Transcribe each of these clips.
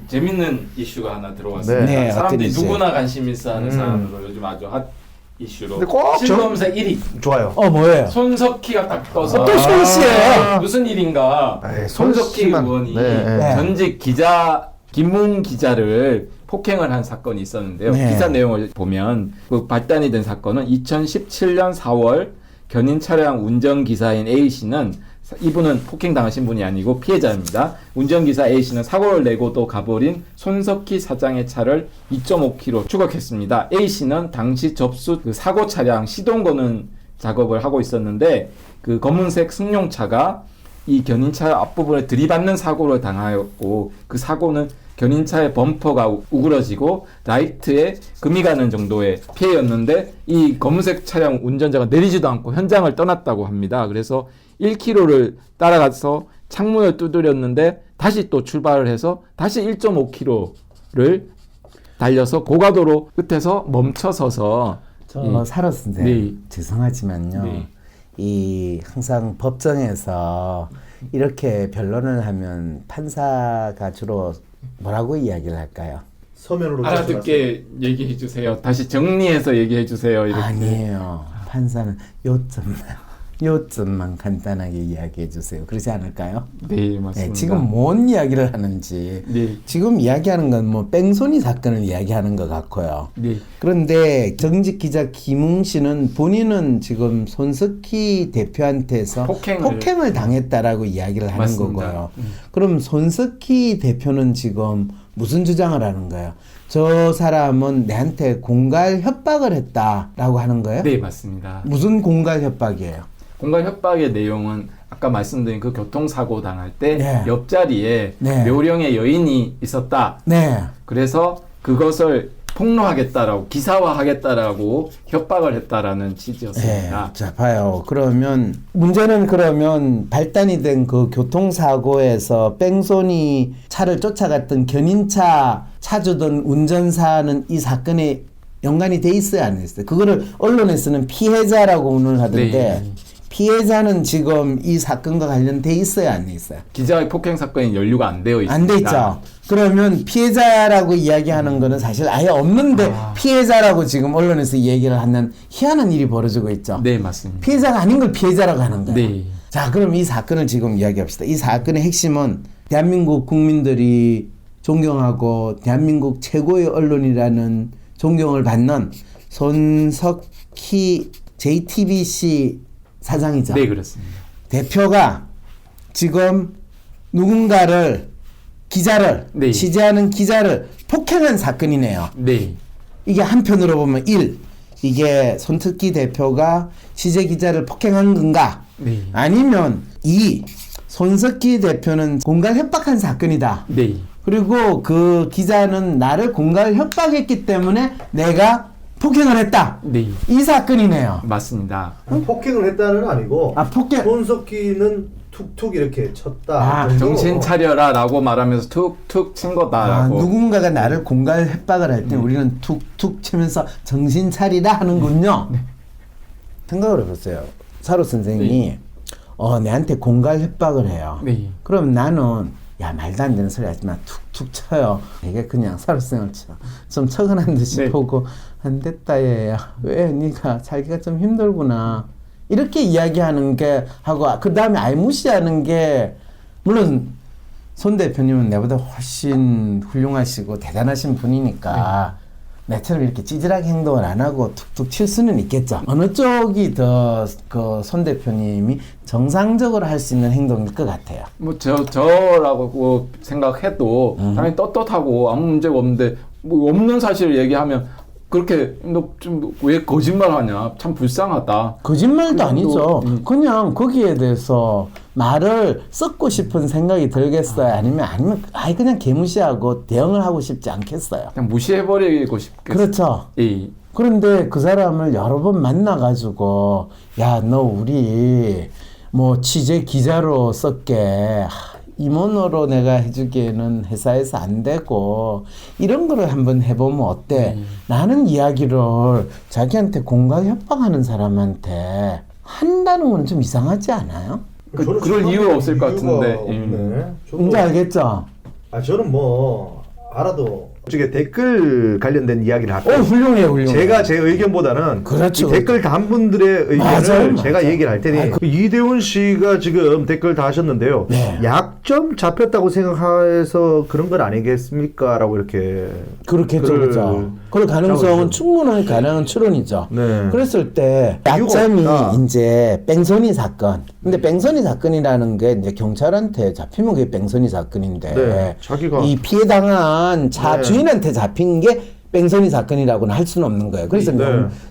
재밌는 이슈가 하나 들어왔습니다. 네, 사람들이 어떤 누구나 관심 있어하는 사안으로 요즘 아주 핫 이슈로 근데 꼭 실검사 1위 좋아요. 뭐예요? 손석희가 딱 떠서 또 손씨예요. 무슨 일인가? 에이, 손석희 손씨만. 의원이 네. 전직 기자 김웅 기자를 폭행을 한 사건이 있었는데요. 네. 기사 내용을 보면 그 발단이 된 사건은 2017년 4월 견인 차량 운전기사인 A씨는 이분은 폭행당하신 분이 아니고 피해자입니다. 운전기사 A씨는 사고를 내고도 가버린 손석희 사장의 차를 2.5km 추격했습니다. A씨는 당시 접수 그 사고 차량 시동 거는 작업을 하고 있었는데 그 검은색 승용차가 이 견인차 앞부분에 들이받는 사고를 당하였고 그 사고는 견인차의 범퍼가 우그러지고 라이트에 금이 가는 정도의 피해였는데 이 검은색 차량 운전자가 내리지도 않고 현장을 떠났다고 합니다. 그래서 1km를 따라가서 창문을 두드렸는데 다시 또 출발을 해서 다시 1.5km를 달려서 고가도로 끝에서 멈춰서서 사로 선생님 네. 죄송하지만요. 네. 이 항상 법정에서 이렇게 변론을 하면 판사가 주로 뭐라고 이야기를 할까요? 서면으로 알아듣게 얘기해 주세요. 다시 정리해서 얘기해 주세요. 이렇게. 아니에요. 판사는 요점만 간단하게 이야기해 주세요. 그러지 않을까요? 네, 맞습니다. 네, 지금 뭔 이야기를 하는지 네. 지금 이야기하는 건 뭐 뺑소니 사건을 이야기하는 것 같고요. 네. 그런데 정직 기자 김웅 씨는 본인은 지금 손석희 대표한테서 폭행을 당했다라고 이야기를 하는 맞습니다. 거고요. 그럼 손석희 대표는 지금 무슨 주장을 하는 거예요? 저 사람은 내한테 공갈 협박을 했다라고 하는 거예요? 네, 맞습니다. 무슨 공갈 협박이에요? 공갈 협박의 내용은 아까 말씀드린 그 교통사고 당할 때 네. 옆자리에 네. 묘령의 여인이 있었다. 네. 그래서 그것을 폭로하겠다라고 기사화하겠다라고 협박을 했다라는 취지였습니다. 네, 자 봐요. 그러면 문제는 그러면 발단이 된 그 교통사고에서 뺑소니 차를 쫓아갔던 견인차 차주던 운전사는 이 사건에 연관이 돼 있어야 안 있어요. 그거를 언론에서는 피해자라고 오늘 하던데 네. 피해자는 지금 이 사건과 관련돼 있어야 안 있어요. 기자의 폭행 사건이 연루가 안 되어 있습니다. 안 돼 있죠. 그러면 피해자라고 이야기하는 거는 사실 아예 없는데 피해자라고 지금 언론에서 얘기를 하는 희한한 일이 벌어지고 있죠. 네, 맞습니다. 피해자가 아닌 걸 피해자라고 하는 거예요. 네. 자, 그럼 이 사건을 지금 이야기합시다. 이 사건의 핵심은 대한민국 국민들이 존경하고 대한민국 최고의 언론이라는 존경을 받는 손석희 JTBC 사장이죠. 네, 그렇습니다. 대표가 지금 누군가를 기자를 네. 취재하는 기자를 폭행한 사건이네요. 네. 이게 한편으로 보면 1. 이게 손석희 대표가 취재 기자를 폭행한 건가? 네. 아니면 2. 손석희 대표는 공갈 협박한 사건이다. 네. 그리고 그 기자는 나를 공갈 협박했기 때문에 내가 폭행을 했다. 네. 이 사건이네요. 맞습니다. 폭행을 했다는 아니고 폭행. 손석희는 툭툭 이렇게 쳤다. 정신 차려라라고 말하면서 툭툭 친 거다라고. 누군가가 나를 공갈 협박을 할 때 우리는 툭툭 치면서 정신 차리라 하는군요. 생각을 해보세요. 사로 선생님이 내한테 공갈 협박을 해요. 네. 그럼 나는 야 말도 안 되는 소리 하지만 툭툭 쳐요. 이게 그냥 사로 선생을 좀 척은한 듯이 네. 보고 안 됐다 얘야. 왜 네가 자기가 좀 힘들구나. 이렇게 이야기하는 게 하고 그 다음에 아예 무시하는 게 물론 손 대표님은 내보다 훨씬 훌륭하시고 대단하신 분이니까 내처럼 이렇게 찌질하게 행동을 안 하고 툭툭 칠 수는 있겠죠. 어느 쪽이 더 그 손 대표님이 정상적으로 할 수 있는 행동일 것 같아요. 뭐 저라고 생각해도 당연히 떳떳하고 아무 문제가 없는데 뭐 없는 사실을 얘기하면 그렇게 너 좀 왜 거짓말하냐 참 불쌍하다. 거짓말도 아니죠. 또, 그냥 거기에 대해서 말을 썩고 싶은 생각이 들겠어요. 아니면 아예 그냥 개무시하고 대응을 하고 싶지 않겠어요. 그냥 무시해버리고 싶겠어요. 그렇죠. 예. 그런데 그 사람을 여러 번 만나가지고 야 너 우리 뭐 취재 기자로 썼게 임원으로 내가 해주기에는 회사에서 안 되고 이런 거를 한번 해보면 어때? 라는 이야기를 자기한테 공갈 협박하는 사람한테 한다는 건 좀 이상하지 않아요? 그럴 이유가 없을 것 같은데. 없네. 이제 알겠죠? 저는 뭐 알아도 쪽에 댓글 관련된 이야기를 할게요. 훌륭해, 훌륭해. 제가 제 의견보다는 그렇죠. 이 댓글 단 분들의 의견을 맞아요, 제가 맞아요. 얘기를 할 테니 이대훈 씨가 지금 댓글 다 하셨는데요. 네. 약점 잡혔다고 생각해서 그런 건 아니겠습니까? 라고 이렇게 그렇겠죠, 글을 그렇죠. 그럴 가능성은 잡아주죠. 충분한 가능한 추론이죠. 네. 그랬을 때 이유가 약점이 없다. 이제 뺑소니 사건. 근데 뺑소니 사건이라는 게 이제 경찰한테 잡히면 그게 뺑소니 사건인데 네, 자기가- 이 피해 당한 차 네. 주인한테 잡힌 게 뺑소니 사건이라고는 할 수는 없는 거예요. 그래서 네.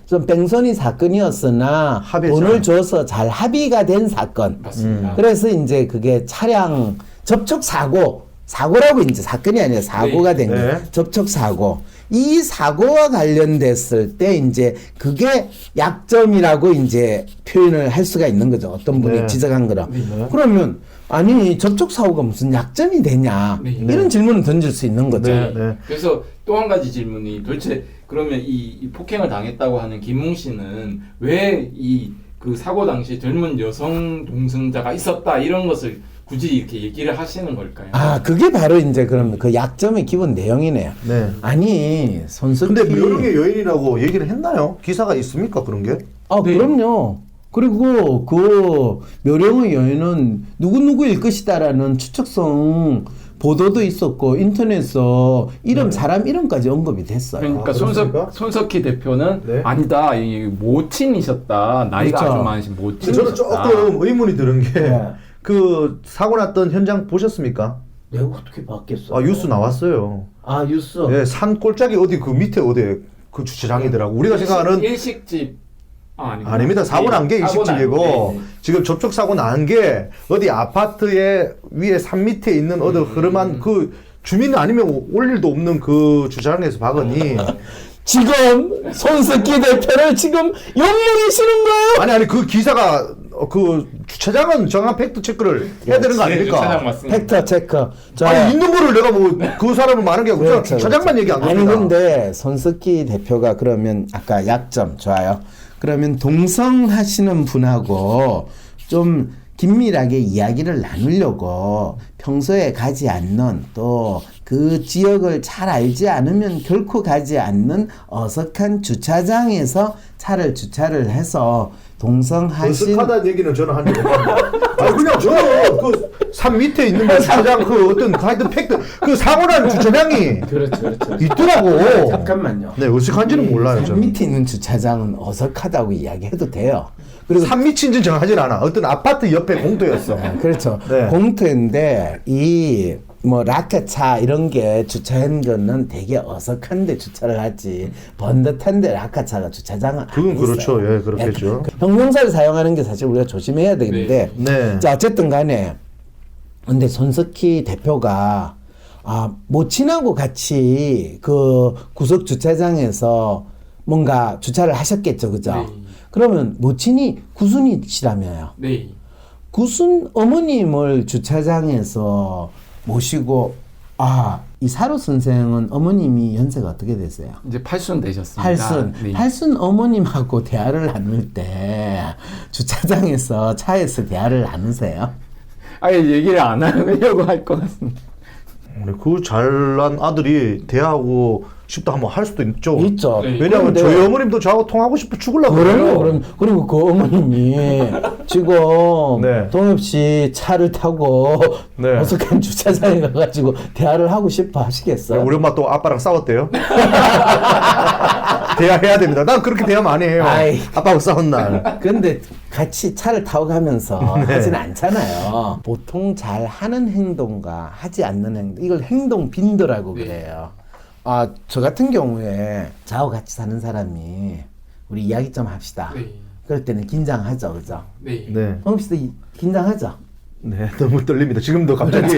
좀 뺑소니 사건이었으나 합의했죠. 돈을 줘서 잘 합의가 된 사건. 맞습니다. 그래서 이제 그게 차량 접촉 사고라고 이제 사건이 아니라 사고가 된 거예요. 네. 접촉 사고. 이 사고와 관련됐을 때 이제 그게 약점이라고 이제 표현을 할 수가 있는 거죠. 어떤 분이 네. 지적한 거라. 네. 그러면 아니 접촉 사고가 무슨 약점이 되냐 네. 이런 질문을 던질 수 있는 거죠. 네. 네. 그래서 또 한 가지 질문이 도대체 그러면 이 폭행을 당했다고 하는 김웅 씨는 왜 이 그 사고 당시 젊은 여성 동승자가 있었다 이런 것을 굳이 이렇게 얘기를 하시는 걸까요? 아 그게 바로 이제 그럼 그 약점의 기본 내용이네요. 네. 아니 손석희 근데 묘령의 여인이라고 얘기를 했나요? 기사가 있습니까? 그런 게? 아, 네. 그럼요. 그리고 그 묘령의 여인은 누구누구일 것이다라는 추측성 보도도 있었고 인터넷에서 이름 사람 이름까지 언급이 됐어요. 그러니까 아, 그렇습니까? 손석희 대표는 네. 아니다 이 모친이셨다 나이가 그렇죠. 아주 많으신 저는 모친이셨다. 조금 의문이 드는 게 네. 그 사고 났던 현장 보셨습니까? 내가 어떻게 봤겠어? 아 뉴스 나왔어요. 아 뉴스. 예, 산 꼴짝이 어디 그 밑에 어디 그 주차장이더라고. 우리가 생각하는 일식집 아니구나. 아닙니다. 사고 난 게 사고 난- 일식집이고 네. 지금 접촉 사고 난 게 어디 아파트의 위에 산 밑에 있는 어디 흐름한 그 주민 아니면 올 일도 없는 그 주차장에서 박으니 지금 손석희 대표를 지금 욕먹이시는 거예요? 아니 그 기사가 그 주차장은 정확한 팩트 체크를 해야 되는 거 네, 주차장 아닙니까? 맞습니다. 팩트 체크. 자, 아니 있는 거를 내가 뭐 그 사람을 말하는 게 아니라 그렇죠, 주차장만 그렇죠. 얘기 안 아니 합니다. 근데 손석희 대표가 그러면 아까 약점 좋아요. 그러면 동성하시는 분하고 좀 긴밀하게 이야기를 나누려고 평소에 가지 않는 또 그 지역을 잘 알지 않으면 결코 가지 않는 어색한 주차장에서 차를 주차를 해서 동성하신 어색하다는 얘기는 저는 한 적이 없습니다. 아니 그냥 저는 그 산 밑에 있는 뭐 주차장 그 어떤 하여튼 팩트 그 사고 난 주차장이 그렇죠 그렇죠. 있더라고. 잠깐만요. 네, 어색한지는 몰라요. 산 저는. 밑에 있는 주차장은 어색하다고 이야기해도 돼요. 그리고 산 밑인지 정하진 않아. 어떤 아파트 옆에 공터였어. 그렇죠. 네. 공터인데 이 뭐 라카차 이런 게 주차한 거는 되게 어색한데 주차를 하지 번듯한데 라카차가 주차장은 그건 아니었어요. 그렇죠. 예, 그렇겠죠. 형용사를 사용하는 게 사실 우리가 조심해야 되는데 네. 자 어쨌든 간에 근데 손석희 대표가 모친하고 같이 그 구석 주차장에서 뭔가 주차를 하셨겠죠, 그죠? 네. 그러면 모친이 구순이시라며요. 네. 구순 어머님을 주차장에서 모시고 이사로 선생은 어머님이 연세가 어떻게 되세요? 이제 8순 되셨습니다. 팔순 네. 팔순 어머님하고 대화를 나눌 때 주차장에서 차에서 대화를 나누세요? 아예 얘기를 안 하려고 할 것 같습니다. 그 잘난 아들이 대하고 싶다 한번 할 수도 있죠. 있죠. 네. 왜냐하면 그런데- 저희 어머님도 저하고 통하고 싶어 죽으려고 그럼요. 그리고 그 어머님이 지금 네. 동엽 씨 차를 타고 네. 어색한 주차장에 가가지고 대화를 하고 싶어 하시겠어요? 우리 엄마 또 아빠랑 싸웠대요. 대화해야 됩니다. 난 그렇게 대화 많이 해요. 아이. 아빠하고 싸운 날. 근데 같이 차를 타고 가면서 네. 하진 않잖아요. 보통 잘 하는 행동과 하지 않는 행동, 이걸 행동 빈도라고 네. 그래요. 저 같은 경우에 저하고 같이 사는 사람이 우리 이야기 좀 합시다. 네. 그럴 때는 긴장하죠, 그죠? 네. 네. 동엽 씨도 긴장하죠? 네, 너무 떨립니다. 지금도 갑자기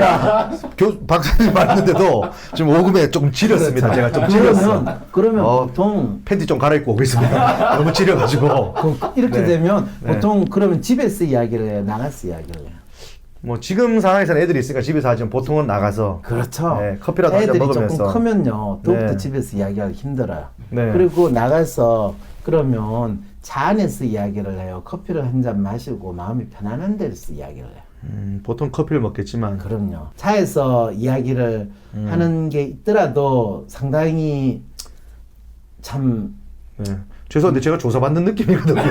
박사님 말했는데도 지금 오금에 조금 지렸습니다. 제가 좀 지렸어. 그러면 어, 보통 팬티 좀 갈아입고 오겠습니다. 너무 지려가지고. 이렇게 네. 되면 네. 보통 그러면 집에서 이야기를 해요, 나가서 이야기를 해요. 뭐 지금 상황에서는 애들이 있으니까 집에서 하지만 보통은 나가서 그렇죠. 네, 커피라도 한잔 애들이 먹으면서. 조금 크면요, 더욱더 네. 집에서 이야기하기 힘들어요. 네. 그리고 나가서 그러면 차 안에서 이야기를 해요. 커피를 한 잔 마시고 마음이 편안한 데서 이야기를 해요. 보통 커피를 먹겠지만 그럼요. 차에서 이야기를 하는 게 있더라도 상당히 참 네. 죄송한데 제가 조사받는 느낌이거든요.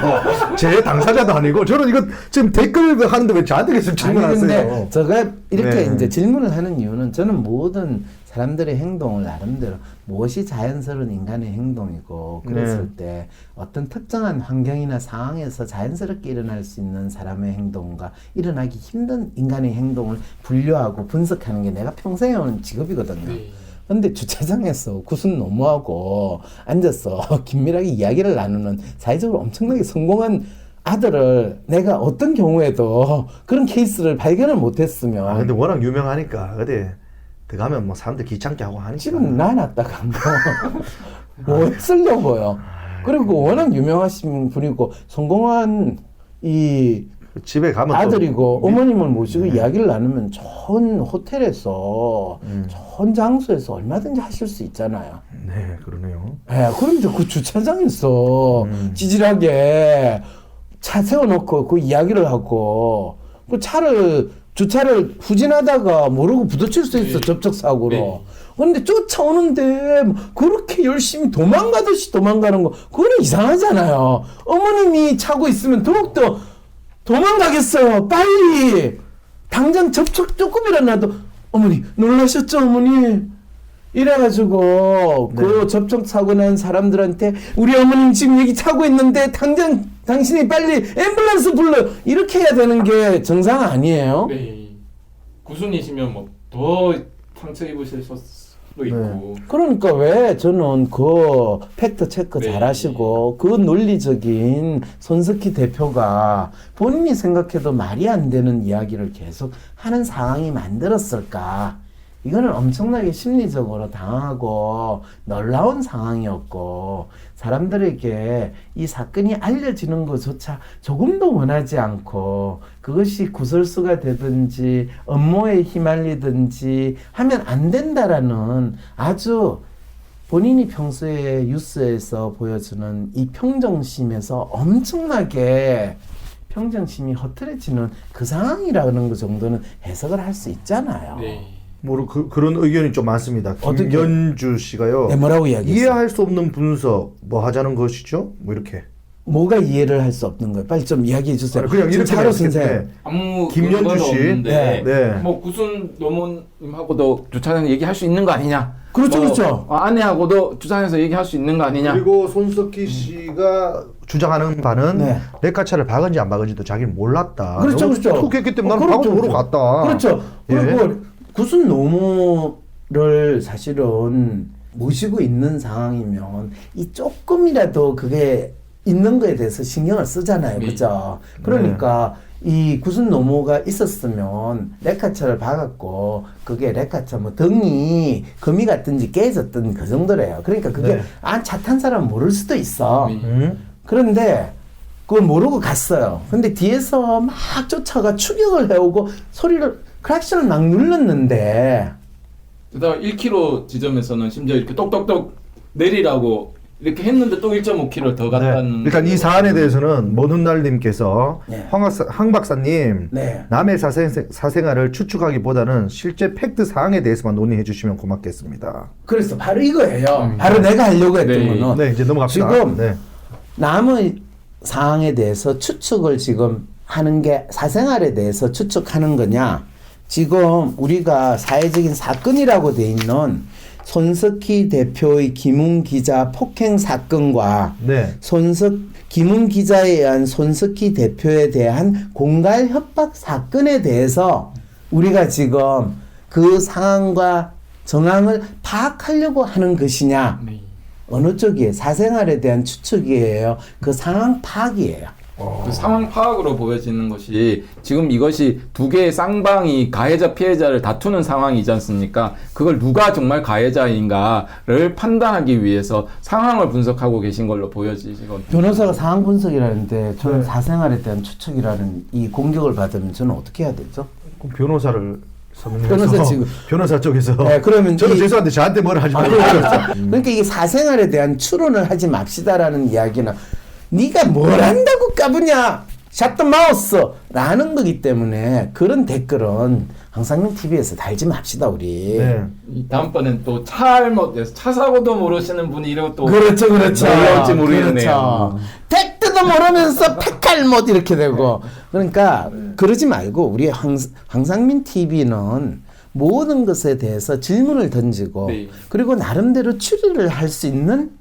제 당사자도 아니고 저는 이거 지금 댓글 하는데 왜 저한테 계속 아니 질문하세요? 근데 제가 이렇게 네. 이제 질문을 하는 이유는 저는 모든 사람들의 행동을 나름대로 무엇이 자연스러운 인간의 행동이고 그랬을 때 어떤 특정한 환경이나 상황에서 자연스럽게 일어날 수 있는 사람의 행동과 일어나기 힘든 인간의 행동을 분류하고 분석하는 게 내가 평생 해오는 직업이거든요. 네. 근데 주차장에서 구순 노무하고 앉아서 긴밀하게 이야기를 나누는 사회적으로 엄청나게 성공한 아들을 내가 어떤 경우에도 그런 케이스를 발견을 못했으면 아, 근데 워낙 유명하니까 어디 들어가면 뭐 사람들 귀찮게 하고 하니까. 지금 놔놨다가 뭐 쓰려고요. 그리고 워낙 유명하신 분이고 성공한 이 집에 가면 아들이고 또 어머님을 모시고 이야기를 나누면 좋은 호텔에서 좋은 장소에서 얼마든지 하실 수 있잖아요. 네, 그러네요. 예, 그럼 이제 그 주차장에서 찌질하게 차 세워놓고 그 이야기를 하고 그 주차를 후진하다가 모르고 부딪힐 수 있어, 접촉사고로. 네. 근데 쫓아오는데 그렇게 열심히 도망가듯이 도망가는 거, 그건 이상하잖아요. 어머님이 차고 있으면 더욱더 도망가겠어요. 빨리. 당장 접촉 조금이라도. 어머니, 놀라셨죠, 어머니? 이래가지고 그 접촉 사고 난 사람들한테 우리 어머님 지금 여기 차고 있는데 당장 당신이 빨리 앰뷸런스 불러. 이렇게 해야 되는 게 정상 아니에요? 네. 구순이시면 뭐 더 상처 입으실 수도 있고. 그러니까 왜 저는 그 팩트 체크 네. 잘 하시고 그 논리적인 손석희 대표가 본인이 생각해도 말이 안 되는 이야기를 계속 하는 상황이 만들었을까? 이거는 엄청나게 심리적으로 당하고 놀라운 상황이었고 사람들에게 이 사건이 알려지는 것조차 조금도 원하지 않고 그것이 구설수가 되든지 업무에 휘말리든지 하면 안 된다라는 아주 본인이 평소에 뉴스에서 보여주는 이 평정심에서 엄청나게 평정심이 허탈해지는 그 상황이라는 것 정도는 해석을 할 수 있잖아요. 네. 그런 의견이 좀 많습니다. 어떻게? 김연주 씨가요. 네, 뭐라고 이야기했어요? 이해할 수 없는 분석 뭐 하자는 것이죠? 뭐 이렇게. 뭐가 이해를 할 수 없는 거예요? 빨리 좀 이야기해 주세요. 아니, 그냥 지금 이렇게 차로 말했을 선생. 때 아무 김연주 근거도 씨. 없는데 네. 뭐 구순 노무님하고도 주차장에서 얘기할 수 있는 거 아니냐? 그렇죠, 뭐, 그렇죠. 아내하고도 주차장에서 얘기할 수 있는 거 아니냐? 그리고 손석희 씨가 주장하는 바는 네. 레카차를 박은지 안 박은지도 자기는 몰랐다. 그렇죠, 너무 그렇죠. 툭했기 때문에 나는 그렇죠, 박은 보러 그렇죠. 갔다. 그렇죠. 예. 그리고 구순 노무를 사실은 모시고 있는 상황이면 이 조금이라도 그게 있는 거에 대해서 신경을 쓰잖아요. 네. 그죠? 그러니까 이 구순 노무가 있었으면 레카차를 박았고 그게 레카차 뭐 등이 금이 갔든지 깨졌든 그 정도래요. 그러니까 그게 네. 차 탄 사람 모를 수도 있어. 네. 그런데 그걸 모르고 갔어요. 근데 뒤에서 막 쫓아가 추격을 해오고 클락션을 막 눌렀는데 게다가 1km 지점에서는 심지어 이렇게 똑똑똑 내리라고 이렇게 했는데 또 1.5km 더 갔다는. 일단 이 사안에 대해서는 머눈날님께서 네. 황 박사님 네. 남의 사생활을 추측하기보다는 실제 팩트 사항에 대해서만 논의해 주시면 고맙겠습니다. 그래서 바로 이거예요. 바로 내가 하려고 했던 네. 거는 네, 이제 넘어갑시다. 지금 네. 남의 상황에 대해서 추측을 지금 하는 게 사생활에 대해서 추측하는 거냐? 지금 우리가 사회적인 사건이라고 돼 있는 손석희 대표의 김웅 기자 폭행 사건과 네. 김웅 기자에 의한 손석희 대표에 대한 공갈 협박 사건에 대해서 우리가 지금 그 상황과 정황을 파악하려고 하는 것이냐? 네. 어느 쪽이에요? 사생활에 대한 추측이에요? 그 상황 파악이에요? 그 상황 파악으로 보여지는 것이 지금 이것이 두 개의 쌍방이 가해자 피해자를 다투는 상황이지 않습니까? 그걸 누가 정말 가해자인가를 판단하기 위해서 상황을 분석하고 계신 걸로 보여지거든요. 변호사가 상황 분석이라는데 저는 사생활에 대한 추측이라는 이 공격을 받으면 저는 어떻게 해야 되죠? 그럼 변호사를 변호사 지금 변호사 쪽에서 네, 그러면 저는 죄송한데 저한테 뭐라 하지 마세요. 그러니까 이게 사생활에 대한 추론을 하지 맙시다라는 이야기는 네가 뭘 안다고 까부냐? 샷더 마우스라는 거기 때문에 그런 댓글은 황상민 TV에서 달지 맙시다 우리. 네. 다음번엔 또 잘못돼서 차 사고도 모르시는 분이 이러고 또 그렇죠. 올라올지 모르겠네요. 그렇죠. 택트도 모르면서 팩할못 이렇게 되고. 그러니까 그러지 말고 우리 황상민 TV는 모든 것에 대해서 질문을 던지고 네. 그리고 나름대로 추리를 할 수 있는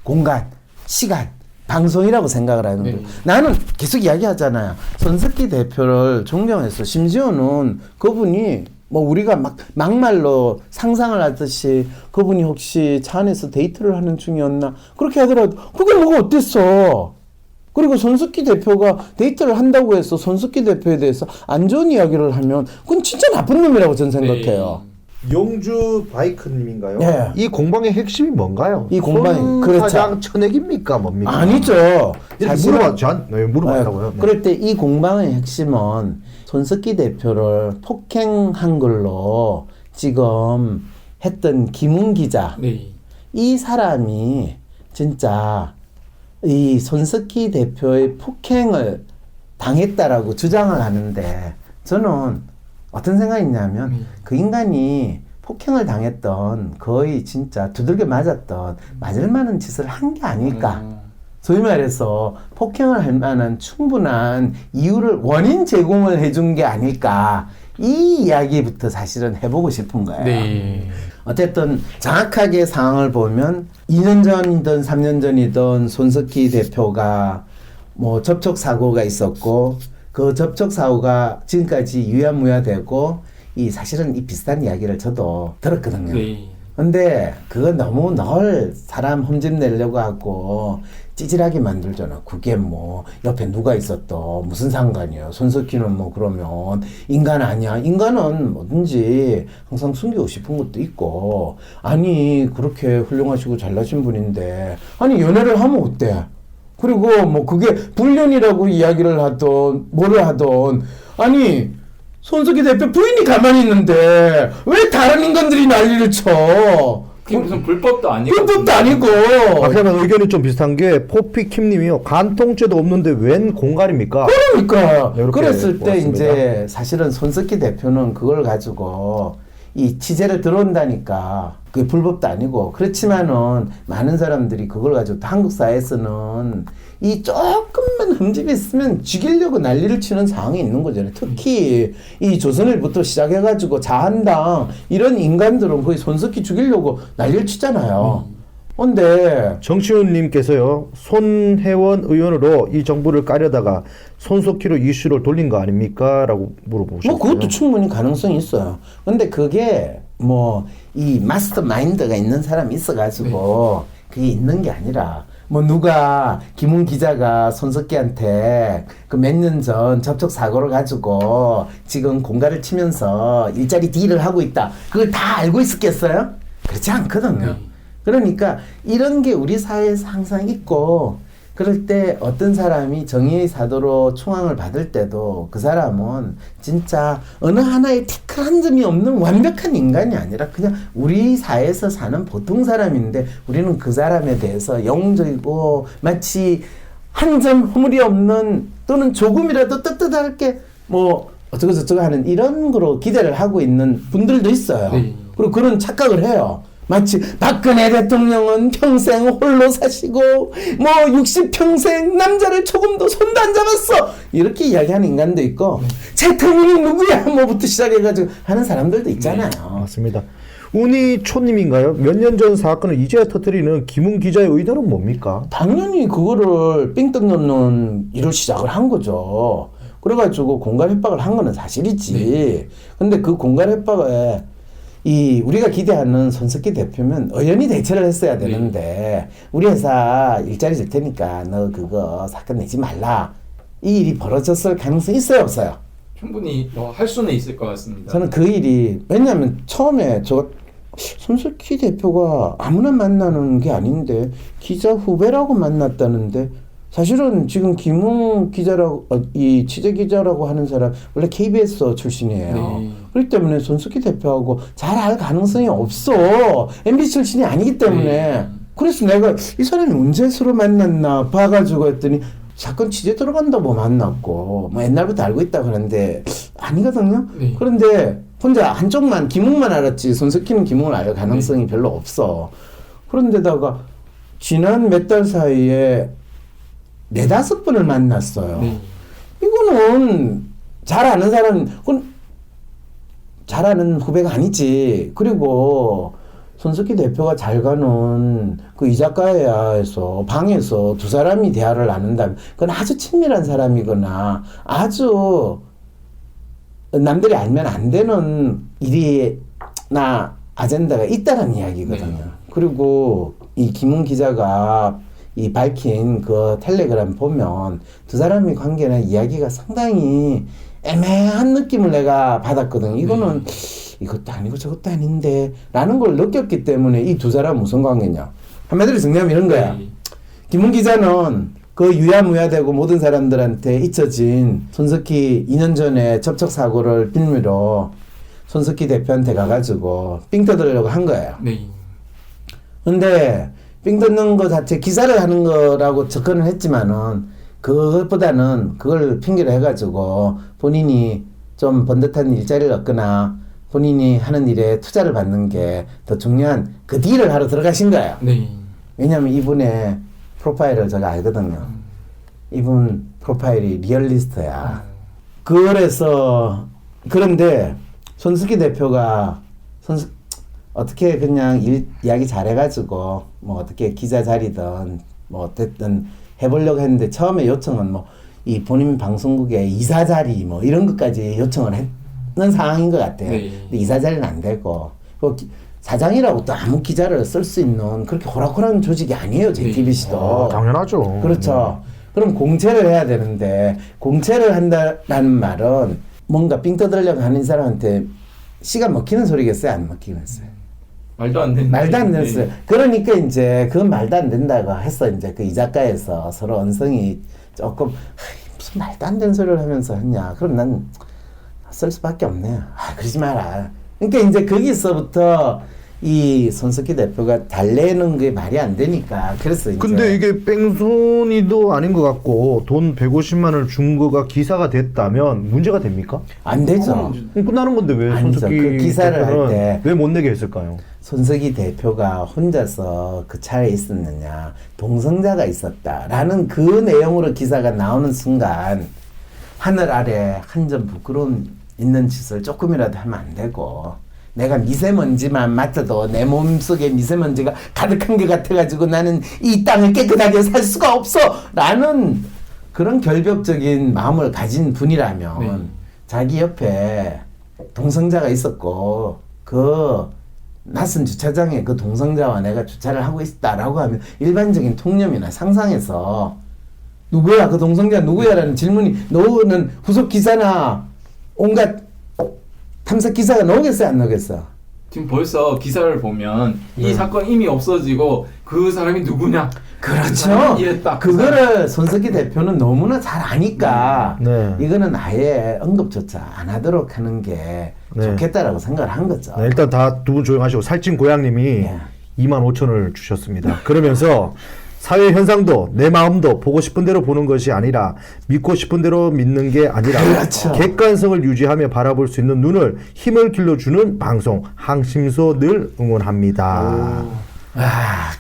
공간, 시간, 방송이라고 생각을 하는 거예요. 네. 나는 계속 이야기하잖아요. 손석희 대표를 존경해서 심지어는 그분이 뭐 우리가 막말로 상상을 하듯이 그분이 혹시 차 안에서 데이트를 하는 중이었나 그렇게 하더라도 그게 뭐가 어땠어. 그리고 손석희 대표가 데이트를 한다고 해서 손석희 대표에 대해서 안 좋은 이야기를 하면 그건 진짜 나쁜 놈이라고 저는 생각해요. 용주 바이크님인가요? 네. 이 공방의 핵심이 뭔가요? 이 공방이- 그렇죠. 사장 천액입니까 뭡니까? 아니죠. 이렇게 물어봤다고요. 네. 그럴 때 이 공방의 핵심은 손석희 대표를 폭행한 걸로 지금 했던 김웅 기자. 네. 이 사람이 진짜 이 손석희 대표의 폭행을 당했다라고 주장을 하는데 저는 어떤 생각이 있냐면 그 인간이 폭행을 당했던 거의 진짜 두들겨 맞았던 맞을 만한 짓을 한 게 아닐까. 소위 말해서 폭행을 할 만한 충분한 이유를 원인 제공을 해준 게 아닐까. 이 이야기부터 사실은 해보고 싶은 거예요. 네. 어쨌든 정확하게 상황을 보면 2년 전이든 3년 전이든 손석희 대표가 뭐 접촉 사고가 있었고 그 접촉 사고가 지금까지 유야무야되고 이 사실은 이 비슷한 이야기를 저도 들었거든요. 네. 근데 그거 너무 널 사람 흠집 내려고 하고 찌질하게 만들잖아. 그게 뭐 옆에 누가 있었더 무슨 상관이야. 손석희는 뭐 그러면 인간 아니야. 인간은 뭐든지 항상 숨기고 싶은 것도 있고 아니 그렇게 훌륭하시고 잘나신 분인데 아니 연애를 하면 어때? 그리고 뭐 그게 불륜이라고 이야기를 하던 뭐를 하던 아니 손석희 대표 부인이 가만히 있는데 왜 다른 인간들이 난리를 쳐? 그게 무슨 불법도 아니고. 불법도 아니고. 그러면 의견이 좀 비슷한 게 포피킴님이요. 간통죄도 없는데 웬 공갈입니까? 그러니까 네, 이렇게 그랬을 때 보았습니다. 이제 사실은 손석희 대표는 그걸 가지고 이 취재를 들어온다니까 그게 불법도 아니고 그렇지만은 많은 사람들이 그걸 가지고 또 한국 사회에서는 이 조금만 흠집이 있으면 죽이려고 난리를 치는 상황이 있는 거잖아요. 특히 이 조선일보부터 시작해가지고 자한당 이런 인간들은 거의 손석희 죽이려고 난리를 치잖아요. 근데 정치훈님께서요. 손혜원 의원으로 이 정부를 까려다가 손석희로 이슈를 돌린 거 아닙니까? 라고 물어보셨어요. 뭐 그것도 충분히 가능성이 있어요. 근데 그게 뭐 이 마스터 마인드가 있는 사람이 있어가지고 그게 있는 게 아니라 뭐 누가 김웅 기자가 손석희한테 그 몇 년 전 접촉 사고를 가지고 지금 공갈을 치면서 일자리 딜을 하고 있다. 그걸 다 알고 있었겠어요? 그렇지 않거든요. 그러니까 이런 게 우리 사회에서 항상 있고 그럴 때 어떤 사람이 정의의 사도로 총앙을 받을 때도 그 사람은 진짜 어느 하나의 티끌 한 점이 없는 완벽한 인간이 아니라 그냥 우리 사회에서 사는 보통 사람인데 우리는 그 사람에 대해서 영웅적이고 마치 한 점 허물이 없는 또는 조금이라도 떳떳하게 뭐 어쩌고 저쩌고 하는 이런 거로 기대를 하고 있는 분들도 있어요. 네. 그리고 그런 착각을 해요. 마치 박근혜 대통령은 평생 홀로 사시고 뭐 60평생 남자를 조금도 손도 안 잡았어 이렇게 이야기하는 인간도 있고 대통령이 누구야 뭐부터 시작해가지고 하는 사람들도 있잖아요. 맞습니다. 운이초님인가요? 몇 년 전 사건을 이제야 터뜨리는 김웅 기자의 의도는 뭡니까? 당연히 그거를 삥떡 넣는 일을 시작을 한 거죠. 그래가지고 공갈 협박을 한 거는 사실이지. 근데 그 공갈 협박에 이 우리가 기대하는 손석희 대표면 의원이 대처를 했어야 되는데 우리 회사 일자리 줄 테니까 너 그거 사건 내지 말라. 이 일이 벌어졌을 가능성이 있어요 없어요? 충분히 할 수는 있을 것 같습니다. 저는 그 일이 왜냐하면 처음에 저 손석희 대표가 아무나 만나는 게 아닌데 기자 후배라고 만났다는데 사실은 지금 김웅 기자라고 이 취재 기자라고 하는 사람 원래 KBS 출신이에요. 네. 그렇기 때문에 손석희 대표하고 잘 알 가능성이 없어. MBC 출신이 아니기 때문에. 네. 그래서 내가 이 사람이 언제 서로 만났나 봐가지고 했더니 사건 취재 들어간다고 만났고 뭐 옛날부터 알고 있다 그러는데 아니거든요. 네. 그런데 혼자 한쪽만 김웅만 알았지 손석희는 김웅을 알 가능성이 별로 없어. 그런데다가 지난 몇 달 사이에 4-5번을 만났어요. 네. 이거는 잘 아는 사람, 그건 잘 아는 후배가 아니지. 그리고 손석희 대표가 잘 가는 그 이자카야에서 방에서 두 사람이 대화를 나눈다면 그건 아주 친밀한 사람이거나 아주 남들이 알면 안 되는 일이나 아젠다가 있다는 이야기거든요. 네. 그리고 이 김웅 기자가 이 밝힌 그 텔레그램 보면 두 사람의 관계나 이야기가 상당히 애매한 느낌을 내가 받았거든. 이거는 이것도 아니고 저것도 아닌데 라는 걸 느꼈기 때문에 이 두 사람 무슨 관계냐. 한마디로 정리하면 이런 거야. 네. 김웅 기자는 그 유야무야되고 모든 사람들한테 잊혀진 손석희 2년 전에 접촉 사고를 빌미로 손석희 대표한테 가가지고 삥 뜯으려고 한 거예요. 네. 근데 삥 뜯는 거 자체 기사를 하는 거라고 접근을 했지만은 그것보다는 그걸 핑계로 해가지고 본인이 좀 번듯한 일자리를 얻거나 본인이 하는 일에 투자를 받는 게 더 중요한 그 딜을 하러 들어가신 거예요. 네. 왜냐면 이분의 프로파일을 제가 알거든요. 이분 프로파일이 리얼리스트야. 그래서 그런데 손석희 대표가 어떻게 그냥 이야기 잘해가지고 뭐 어떻게 기자 자리든 뭐 어쨌든 해보려고 했는데 처음에 요청은 뭐 이 본인 방송국의 이사 자리 뭐 이런 것까지 요청을 했는 상황인 것 같아요. 네. 근데 이사 자리는 안 되고 사장이라고 또 아무 기자를 쓸 수 있는 그렇게 호락호락한 조직이 아니에요. JTBC도. 당연하죠. 그렇죠. 그럼 공채를 해야 되는데 공채를 한다라는 말은 뭔가 삥 뜯으려고 하는 사람한테 씨가 먹히는 소리겠어요? 안 먹히겠어요? 말도 안 되는. 말도 안 됐어요. 그러니까 이제 그건 말도 안 된다고 해서 이제 그 이자카에서 서로 언성이 조금 무슨 말도 안 되는 소리를 하면서 했냐. 그럼 난 쓸 수밖에 없네. 그러지 마라. 그러니까 이제 거기서부터 이 손석희 대표가 달래는 게 말이 안 되니까 그래서 이제 근데 이게 뺑소니도 아닌 것 같고 돈 150만 원을 준 거가 기사가 됐다면 문제가 됩니까? 안 되죠. 끝나는 건데 왜 아니죠. 손석희 그 기사를 할 대표는 때 왜 못 내게 했을까요? 손석희 대표가 혼자서 그 차에 있었느냐, 동성자가 있었다라는 그 내용으로 기사가 나오는 순간 하늘 아래 한 점 부끄러움 있는 짓을 조금이라도 하면 안 되고 내가 미세먼지만 맡아도 내 몸속에 미세먼지가 가득한 것 같아가지고 나는 이 땅을 깨끗하게 살 수가 없어! 라는 그런 결벽적인 마음을 가진 분이라면 네. 자기 옆에 동성자가 있었고 그 낯선 주차장에 그 동성자와 내가 주차를 하고 있다라고 하면 일반적인 통념이나 상상에서 누구야 그 동성자 누구야라는 질문이 너는 후속 기사나 온갖 탐색 기사가 나오겠어요 안 나오겠어? 지금 벌써 기사를 보면 이 사건 이미 없어지고 그 사람이 누구냐? 그 그렇죠. 사람이 이랬다. 그거를 손석희 대표는 너무나 잘 아니까 네. 이거는 아예 언급조차 안 하도록 하는 게 네. 좋겠다라고 생각을 한 거죠. 네, 일단 다 두 분 조용하시고 살찐 고양님이 네. 25,000원을 주셨습니다. 그러면서 사회 현상도 내 마음도 보고 싶은 대로 보는 것이 아니라 믿고 싶은 대로 믿는 게 아니라 그렇죠. 객관성을 유지하며 바라볼 수 있는 눈을 힘을 길러주는 방송 항심소 늘 응원합니다.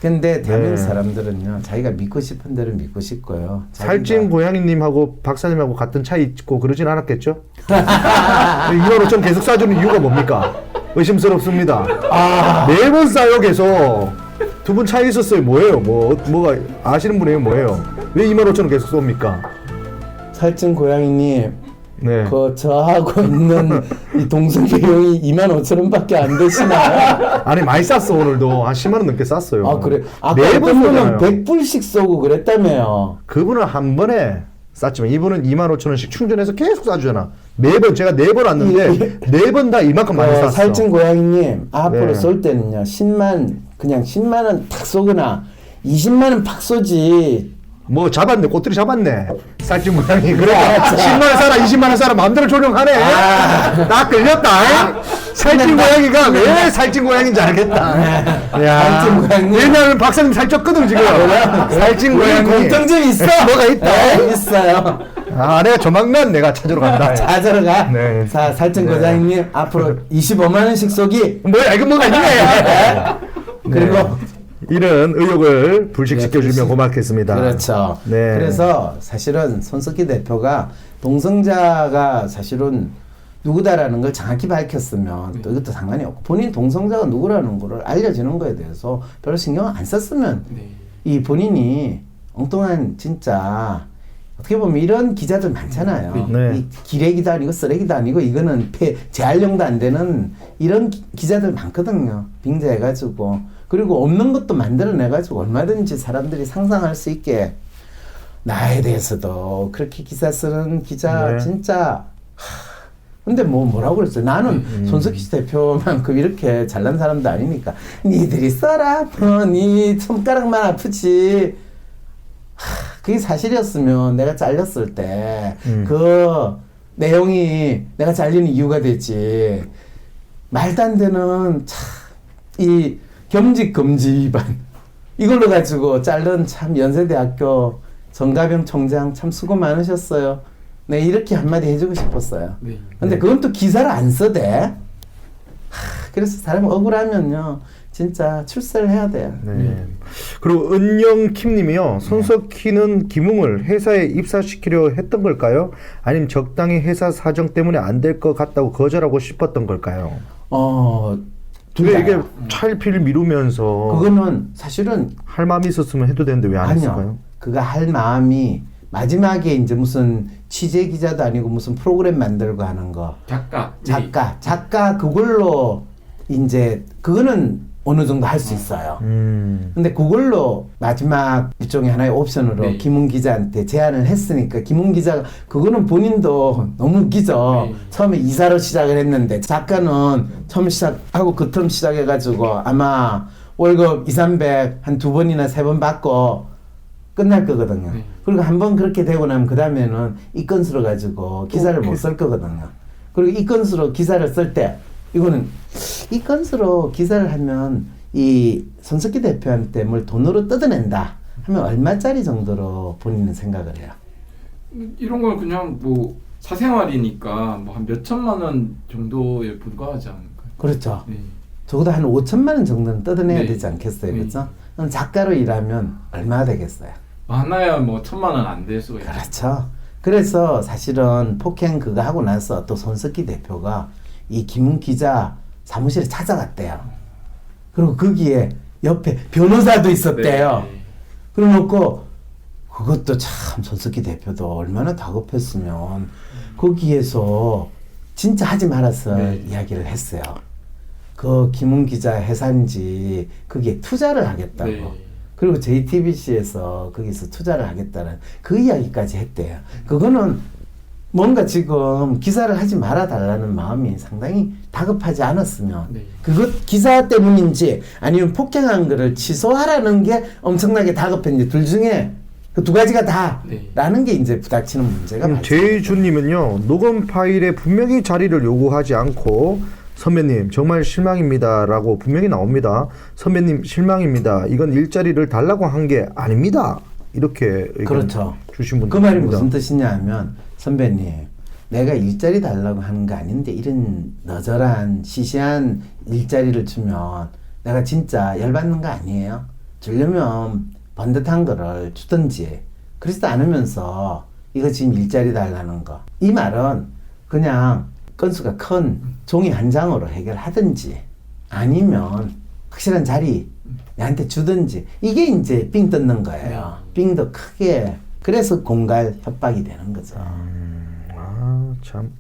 근데 대한민국 네. 사람들은요 자기가 믿고 싶은 대로 믿고 싶고요. 살찐 고양이님하고 박사님하고 같은 차에 있고 그러진 않았겠죠? 25,000원 계속 싸주는 이유가 뭡니까? 의심스럽습니다. 매번 싸요 계속. 두 분 차에 있었어요. 뭐예요? 뭐가 아시는 분이에요? 뭐예요? 왜 25,000원 계속 쏩니까? 살찐 고양이님 네. 그 저하고 있는 이 동성 비용이 25,000원밖에 안 되시나요? 아니 많이 쌌어 오늘도 한 10만 원 넘게 쌌어요. 아 그래? 아까 매번 어떤 분은 쏘잖아요. 100불씩 쏘고 그랬다며요. 그분은 한 번에 쌌지만 이분은 25,000원씩 충전해서 계속 싸주잖아. 매번 제가 4번 왔는데 4번 다 이만큼 많이 쌌어. 살찐 고양이님 앞으로 네. 쏠 때는요 10만 원 탁 쏘거나 20만 원 팍 쏘지 뭐 잡았네, 꼬투리 잡았네. 살찐 고양이. 그래. 10만 원 사라, 20만 원 사라 마음대로 조령하네. 딱 걸렸다. 살찐 고양이가 왜 살찐 고양인지 알겠다. 야. 살찐 고양이. 왜냐면 박사님 살쪘거든 지금. 살찐 고양이. 공통점이 있어. 뭐가 있다. 네, 있어요. 아, 내가 조만간 내가 찾으러 간다. 찾으러 가. 네. 자, 살찐 네. 고장님 앞으로 25만 원씩 쏘기. 뭐야 이거 뭐가 있네. 그리고 이런 의혹을 불식시켜 네, 주면 고맙겠습니다. 그렇죠. 네. 그래서 사실은 손석희 대표가 동성자가 사실은 누구다라는 걸 정확히 밝혔으면 또 이것도 상관이 없고 본인 동성자가 누구라는 거를 알려주는 거에 대해서 별로 신경을 안 썼으면 네. 이 본인이 엉뚱한 진짜 어떻게 보면 이런 기자들 많잖아요. 네. 이 기레기도 아니고 쓰레기도 아니고 이거는 재활용도 안 되는 이런 기자들 많거든요. 빙자해가지고 그리고 없는 것도 만들어내가지고 얼마든지 사람들이 상상할 수 있게 나에 대해서도 그렇게 기사 쓰는 기자 네. 진짜 근데 뭐라고 그랬어요. 나는 손석희 대표만큼 이렇게 잘난 사람도 아니니까 니들이 써라. 네 손가락만 아프지. 그게 사실이었으면 내가 잘렸을 때 그 내용이 내가 잘리는 이유가 되지. 말도 안 되는 이 겸직 금지 위반 이걸로 가지고 자른 참 연세대학교 정가병 총장 참 수고 많으셨어요. 네, 이렇게 한마디 해주고 싶었어요. 네. 근데 그건 또 기사를 안 써대. 그래서 사람 억울하면요 진짜 출세를 해야 돼요. 네. 그리고 은영킴님이요. 손석희는 김웅을 회사에 입사시키려 했던 걸까요? 아니면 적당히 회사 사정 때문에 안 될 것 같다고 거절하고 싶었던 걸까요? 둘 이게 다요. 차일피일 미루면서 그거는 사실은 할 마음이 있었으면 해도 되는데 왜 안 했을까요? 아니요. 그가 할 마음이 마지막에 이제 무슨 취재 기자도 아니고 무슨 프로그램 만들고 하는 거 작가 그걸로 이제 그거는 어느 정도 할 수 있어요. 근데 그걸로 마지막 일종의 하나의 옵션으로 네. 김웅 기자한테 제안을 했으니까 김웅 기자가 그거는 본인도 너무 웃기죠. 네. 처음에 이사로 시작을 했는데 작가는 처음 시작하고 그 텀 시작해가지고 아마 월급 200~300 한 2번이나 3번 받고 끝날 거거든요. 네. 그리고 한번 그렇게 되고 나면 그 다음에는 이 건수로 가지고 기사를 못 쓸 거거든요. 그리고 이 건수로 기사를 쓸 때 이거는 이 건수로 기사를 하면 이 손석희 대표한테 뭘 돈으로 뜯어낸다 하면 얼마짜리 정도로 본인은 생각을 해요? 이런 걸 그냥 뭐 사생활이니까 뭐 한 몇 천만 원 정도에 불과하지 않을까요? 그렇죠. 네. 적어도 한 5천만 원 정도는 뜯어내야 네. 되지 않겠어요, 네. 그렇죠? 그럼 작가로 일하면 얼마나 되겠어요? 많아야 뭐 1,000만 원 안 될 수가 있죠. 그렇죠. 그래서 사실은 폭행 그거 하고 나서 또 손석희 대표가 이 김웅 기자 사무실에 찾아갔대요. 그리고 거기에 옆에 변호사도 있었대요. 네. 그래놓고 그것도 참 손석희 대표도 얼마나 다급했으면 거기에서 진짜 하지 말았어 네. 이야기를 했어요. 그 김웅 기자 회사인지 거기에 투자를 하겠다고. 네. 그리고 JTBC에서 거기서 투자를 하겠다는 그 이야기까지 했대요. 그거는 뭔가 지금 기사를 하지 말아달라는 마음이 상당히 다급하지 않았으면 네. 그것 기사 때문인지 아니면 폭행한 거를 취소하라는 게 엄청나게 다급했는지 둘 중에 그 두 가지가 다 네. 라는 게 이제 부닥치는 문제가 발생합니다. 제이주님은요. 녹음 파일에 분명히 자리를 요구하지 않고 선배님 정말 실망입니다 라고 분명히 나옵니다. 선배님 실망입니다. 이건 일자리를 달라고 한 게 아닙니다. 이렇게 의견 그렇죠. 주신 분들 그 말이 있습니다. 무슨 뜻이냐 하면 선배님 내가 일자리 달라고 하는 거 아닌데 이런 너절한 시시한 일자리를 주면 내가 진짜 열받는 거 아니에요? 주려면 번듯한 거를 주든지 그러지도 않으면서 이거 지금 일자리 달라는 거 이 말은 그냥 건수가 큰 종이 한 장으로 해결하든지 아니면 확실한 자리 내한테 주든지 이게 이제 삥 뜯는 거예요. 삥도 크게 그래서 공갈 협박이 되는 거죠. 아, 참.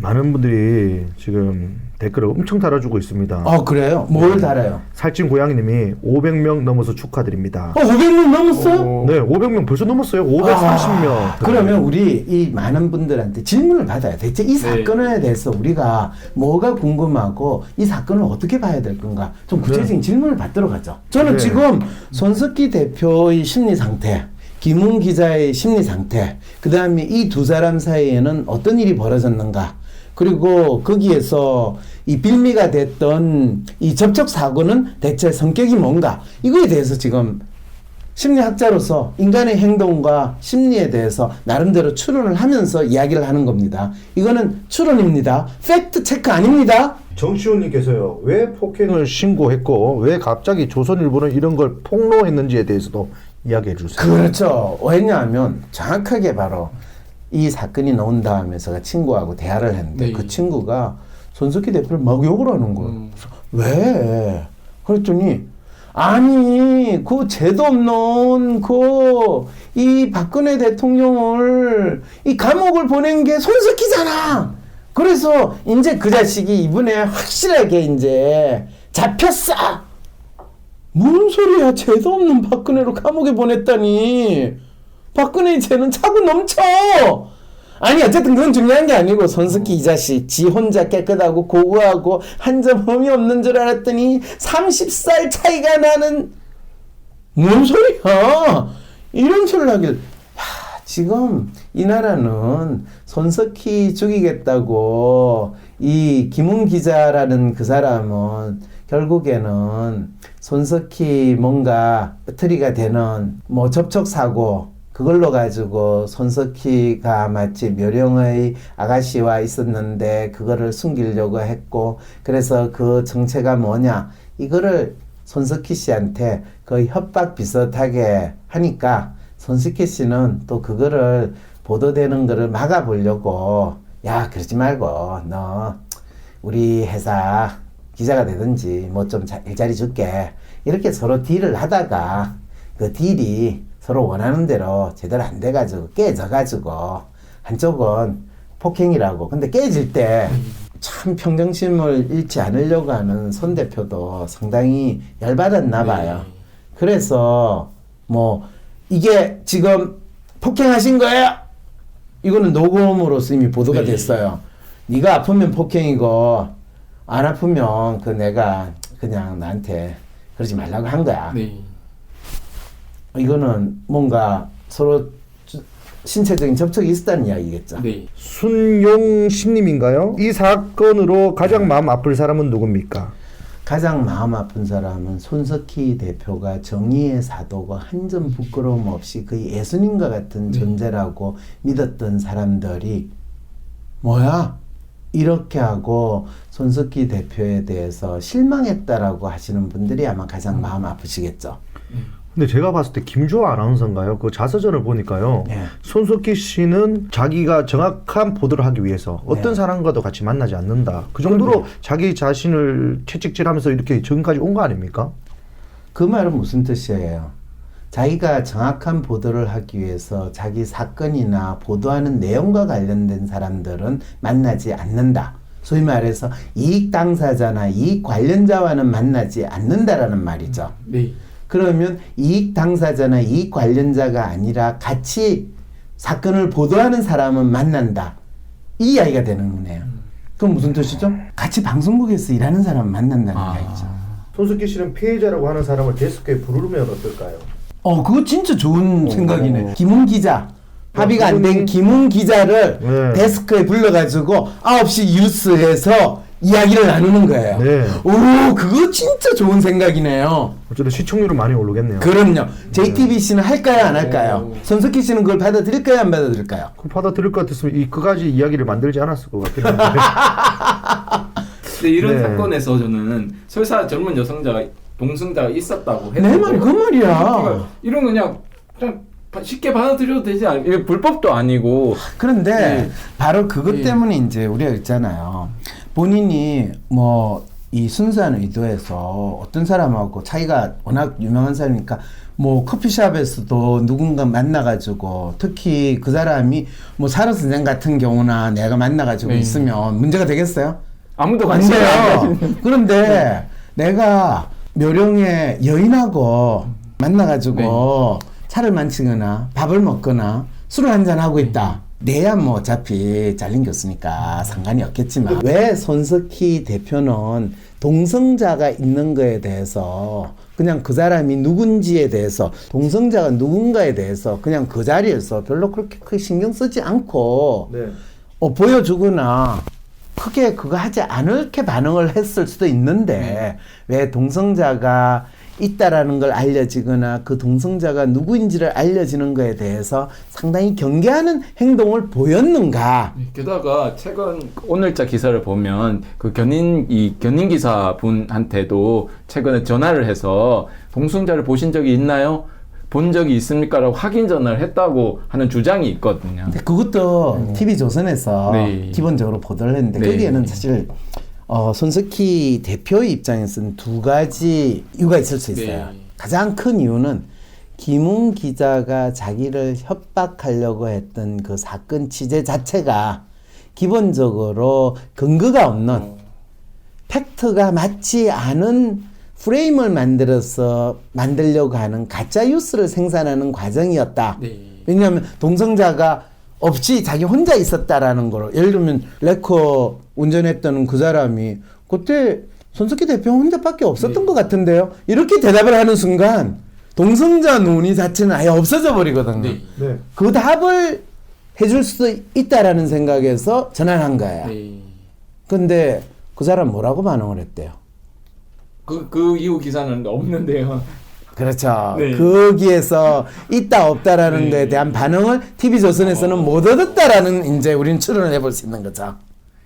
많은 분들이 지금 댓글을 엄청 달아주고 있습니다. 그래요? 뭘 달아요? 살찐 고양이님이 500명 넘어서 축하드립니다. 500명 넘었어요? 네, 500명 벌써 넘었어요. 530명. 그러면 우리 이 많은 분들한테 질문을 받아야 돼. 대체 이 사건에 대해서 우리가 뭐가 궁금하고 이 사건을 어떻게 봐야 될 건가? 좀 구체적인 질문을 받도록 하죠. 저는 네. 지금 손석희 대표의 심리 상태, 김웅 기자의 심리 상태, 그 다음에 이 두 사람 사이에는 어떤 일이 벌어졌는가, 그리고 거기에서 이 빌미가 됐던 이 접촉 사고는 대체 성격이 뭔가, 이거에 대해서 지금 심리학자로서 인간의 행동과 심리에 대해서 나름대로 추론을 하면서 이야기를 하는 겁니다. 이거는 추론입니다. 팩트 체크 아닙니다. 정시호님께서요, 왜 폭행을 신고했고 왜 갑자기 조선일보는 이런 걸 폭로했는지에 대해서도 이야기해 주세요. 그렇죠. 왜냐하면 정확하게 바로 이 사건이 나온 다음에 제가 친구하고 대화를 했는데 네. 그 친구가 손석희 대표를 막 욕을 하는 거예요. 그래서 왜? 그랬더니 아니 그 죄도 없는 이 박근혜 대통령을 이 감옥을 보낸 게 손석희잖아. 그래서 이제 그 자식이 이번에 확실하게 이제 잡혔어. 뭔 소리야? 죄도 없는 박근혜로 감옥에 보냈다니. 박근혜의 죄는 차고 넘쳐. 아니 어쨌든 그건 중요한 게 아니고 손석희 이 자식 지 혼자 깨끗하고 고고하고 한 점 흠이 없는 줄 알았더니 30살 차이가 나는, 뭔 소리야? 이런 소리를 하길. 지금 이 나라는 손석희 죽이겠다고 이 김웅 기자라는 그 사람은 결국에는 손석희 뭔가 배터리가 되는 뭐 접촉사고, 그걸로 가지고 손석희가 마치 묘령의 아가씨와 있었는데 그거를 숨기려고 했고, 그래서 그 정체가 뭐냐, 이거를 손석희 씨한테 거의 협박 비슷하게 하니까 손석희 씨는 또 그거를 보도되는 거를 막아보려고, 야 그러지 말고 너 우리 회사 기자가 되든지 뭐 좀 일자리 줄게, 이렇게 서로 딜을 하다가 그 딜이 서로 원하는 대로 제대로 안 돼가지고 깨져가지고 한쪽은 폭행이라고. 근데 깨질 때 참 평정심을 잃지 않으려고 하는 손 대표도 상당히 열받았나 봐요. 네. 그래서 뭐 이게 지금 폭행하신 거예요? 이거는 녹음으로서 이미 보도가 네. 됐어요. 네가 아프면 폭행이고 안 아프면 그 내가 그냥 나한테 그러지 말라고 한 거야. 네. 이거는 뭔가 서로 신체적인 접촉이 있었다는 이야기겠죠. 네. 순용신님인가요? 이 사건으로 가장 마음 아플 사람은 누굽니까? 가장 마음 아픈 사람은 손석희 대표가 정의의 사도고 한 점 부끄러움 없이 거의 예수님과 같은 존재라고 믿었던 사람들이 뭐야? 이렇게 하고 손석희 대표에 대해서 실망했다라고 하시는 분들이 아마 가장 마음 아프시겠죠. 근데 제가 봤을 때 김주호 아나운서인가요? 그 자서전을 보니까요. 네. 손석희 씨는 자기가 정확한 보도를 하기 위해서 어떤 네. 사람과도 같이 만나지 않는다. 그 정도로 자기 자신을 채찍질하면서 이렇게 지금까지 온 거 아닙니까? 그 말은 무슨 뜻이에요? 자기가 정확한 보도를 하기 위해서 자기 사건이나 보도하는 내용과 관련된 사람들은 만나지 않는다. 소위 말해서 이익 당사자나 이익 관련자와는 만나지 않는다라는 말이죠. 네. 그러면 이익 당사자나 이익 관련자가 아니라 같이 사건을 보도하는 사람은 만난다. 이 이야기가 되는 거네요. 그럼 무슨 뜻이죠? 같이 방송국에서 일하는 사람은 만난다는 이야기죠. 손석희 씨는 피해자라고 하는 사람을 데스크에 부르면 어떨까요? 그거 진짜 좋은 생각이네. 김웅 기자. 합의가 안 된 그분이- 김웅 기자를 네. 데스크에 불러가지고 9시 뉴스에서 이야기를 나누는 거예요. 네. 오, 그거 진짜 좋은 생각이네요. 어쨌든 시청률은 많이 오르겠네요. 그럼요. JTBC는 할까요, 안 할까요? 손석희 씨는 그걸 받아들일까요, 안 받아들일까요? 그 받아들일 것 같았으면 이 그까지 이야기를 만들지 않았을 것 같긴 한데. 근데 이런 네. 사건에서 저는 설사 젊은 여성자가 동승자가 있었다고 해도 내 말이 그 말이야. 그러니까 이런 거 그냥 쉽게 받아들여도 되지 않아요? 이게 불법도 아니고. 그런데 네. 바로 그것 네. 때문에 이제 우리가 있잖아요. 본인이 뭐 이 순수한 의도에서 어떤 사람하고 차이가 워낙 유명한 사람이니까 뭐 커피숍에서도 누군가 만나가지고 특히 그 사람이 뭐 산호 선생 같은 경우나 내가 만나가지고 있으면 문제가 되겠어요? 아무도 안 관심이 돼요. 안 그런데 내가 묘령의 여인하고 만나가지고 차를 마시거나 밥을 먹거나 술을 한잔 하고 있다. 내야 뭐 어차피 잘린 교수니까 상관이 없겠지만 왜 손석희 대표는 동성자가 있는 거에 대해서 그냥 그 사람이 누군지에 대해서 동성자가 누군가에 대해서 그냥 그 자리에서 별로 그렇게 크게 신경 쓰지 않고 네. 보여주거나 크게 그거 하지 않을게 반응을 했을 수도 있는데 왜 동성자가 있다라는 걸 알려지거나 그 동성자가 누구인지를 알려지는 거에 대해서 상당히 경계하는 행동을 보였는가? 게다가 최근 오늘자 기사를 보면 그 견인 기사 분한테도 최근에 전화를 해서 동승자를 보신 적이 있나요? 본 적이 있습니까라고 확인 전화를 했다고 하는 주장이 있거든요. 근데 그것도 TV조선에서 네. 기본적으로 보도를 했는데 네. 거기에는 사실 손석희 대표의 입장에서는 두 가지 이유가 있을 수 있어요. 네. 가장 큰 이유는 김웅 기자가 자기를 협박하려고 했던 그 사건 취재 자체가 기본적으로 근거가 없는 팩트가 맞지 않은 프레임을 만들려고 하는 가짜 뉴스를 생산하는 과정이었다. 네. 왜냐하면 동성자가 없이 자기 혼자 있었다라는 거로 예를 들면 레커 운전했던 그 사람이 그때 손석희 대표 혼자밖에 없었던 것 같은데요. 이렇게 대답을 하는 순간 동성자 논의 자체는 아예 없어져 버리거든요. 네. 네. 그 답을 해줄 수도 있다라는 생각에서 전화를 한 거예요. 네. 근데 그 사람 뭐라고 반응을 했대요? 그 이후 기사는 없는데요. 그렇죠. 네. 거기에서 있다 없다라는 네. 거에 대한 반응을 TV조선에서는 못 얻었다라는 이제 우리는 추론을 해볼 수 있는 거죠.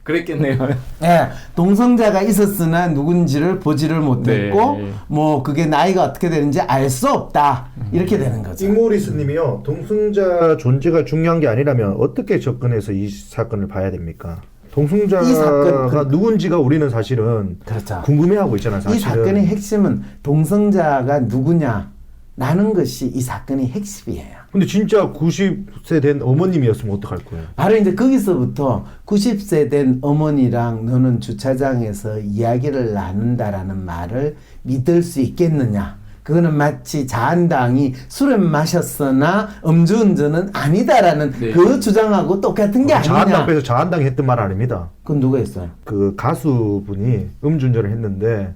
그랬겠네요. 예, 동성자가 있었으나 누군지를 보지를 못했고 네. 뭐 그게 나이가 어떻게 되는지 알 수 없다 이렇게 되는 거죠. 잉모리스님이요. 동승자 존재가 중요한 게 아니라면 어떻게 접근해서 이 사건을 봐야 됩니까? 동승자가 이 사건, 누군지가 우리는 사실은 그렇죠. 궁금해하고 있잖아요. 이 사실은. 사건의 핵심은 동성자가 누구냐라는 것이 이 사건의 핵심이에요. 근데 진짜 90세 된 어머님이었으면 어떡할 거예요? 바로 이제 거기서부터 90세 된 어머니랑 너는 주차장에서 이야기를 나눈다라는 말을 믿을 수 있겠느냐? 그거는 마치 자한당이 술을 마셨으나 음주운전은 아니다라는 네. 그 주장하고 똑같은 게 아니냐? 자한당 앞에서 자한당이 했던 말 아닙니다. 그건 누가 했어요? 그 가수분이 음주운전을 했는데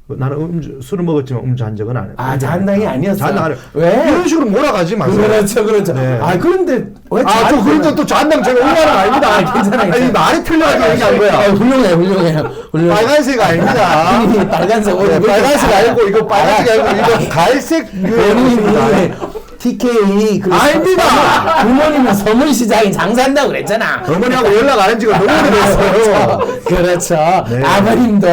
나는 술을 먹었지만 음주한 적은 아니에요. 자한당이 아니었어요. 자한당 아니. 왜? 이런 식으로 몰아가지 마세요. 그렇죠, 그렇죠. 네. 그런데 왜 또 그런데 또 자한당 제가 응원은 아닙니다. 괜찮아요. 아니, 말이 틀려가지고 얘기한 거야. 훌륭해. 빨간색 아닙니다. 아니, 빨간색 네, 빨간색 아니고 이거 빨간색 아니고 이거 갈색 TK 아닙니다. 부모님은 서문시장에 장사한다고 그랬잖아. 어머니하고 연락 안 한 지가 너무 오래됐어요. 그렇죠. 네. 아버님도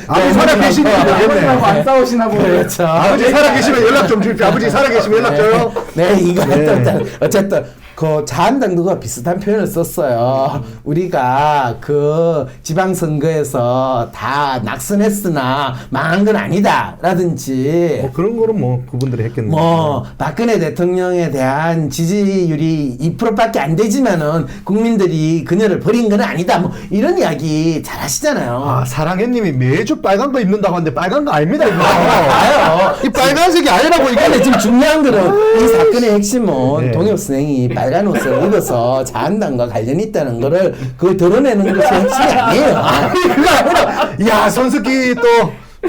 아버지 살아계시는지 모르겠네. 안 싸우시나 보네. 그렇죠. 아버지 살아계시면 연락 좀 주십시오. 아버지 살아계시면 연락 줘요. 네, 이거 네. 어쨌든 그 자한당도가 비슷한 표현을 썼어요. 우리가 그 지방선거에서 다 낙선했으나 망한 건 아니다라든지 뭐 그런 거는 뭐 그분들이 했겠네요. 뭐 박근혜 대통령에 대한 지지율이 2%밖에 안 되지만은 국민들이 그녀를 버린 건 아니다. 뭐 이런 이야기 잘 하시잖아요. 사랑해님이 매주 빨간 거 입는다고 하는데 빨간 거 아닙니다 이거. 봐요. 이 빨간색이 아니라고 이게. 근데 지금 중요한 거는 이 사건의 핵심은 네. 동혁 선생이 빨간 옷을 입어서 자한당과 관련이 있다는 거를 그걸 드러내는 것이 핵심이 아니에요. 그거 아니라. 야 손석희 또